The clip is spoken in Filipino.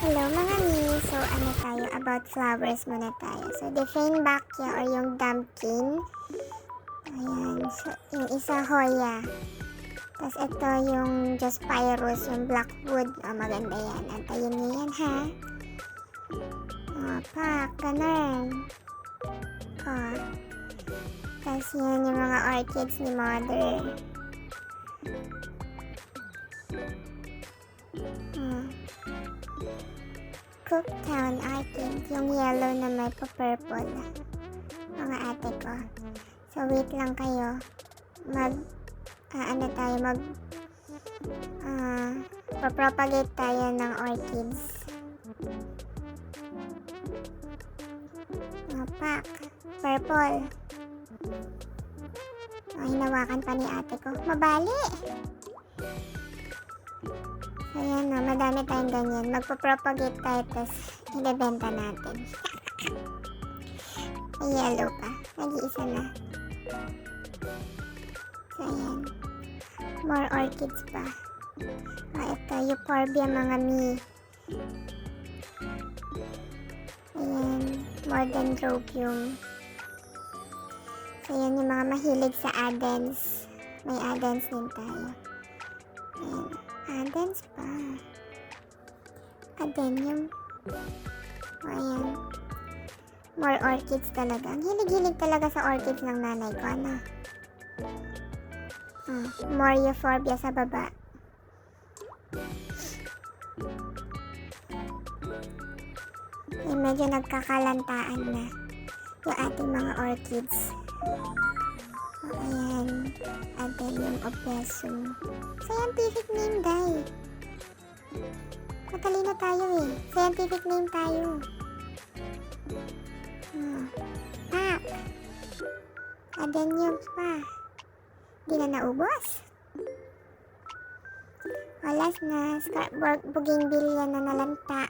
Hello mga mi! So ano tayo, about flowers muna tayo. So define bacchia or yung dumpkin. Ayan, so yung isa hoya. Tapos ito yung Jospyrus, yung blackwood. Maganda yan. Antayin niyo yan ha. Pak, ganun. Tapos yan yung mga orchids ni mother. Cooktown orchid, yung yellow na may pa-purple. Mga ate ko. So wait lang kayo. Papropagate tayo ng orchids. Pak, purple. Hinawakan pa ni ate ko. Mabali! So yan na, madami tayong ganyan. Magpa-propagate tayo, tapos ibebenta natin. May yellow pa. Nag-iisa na. So yan. More orchids pa. Ito, euphorbia mga mi. Ayan. More dendrobium. So yan yung mga mahilig sa adens. May adens din tayo. Ayan. Adens pa. Adenium. Ayan. More orchids talaga. Ang hilig-hilig talaga sa orchids ng nanay ko. Ano? More euphorbia sa baba. Medyo nagkakalantaan na yung ating mga orchids. Ayan. Adenium opesum. Scientific name, guy. Matalino tayo eh. Scientific name tayo. Tak. Adenium pa. Di na naubos. Last na. Bougainvillea na nalanta.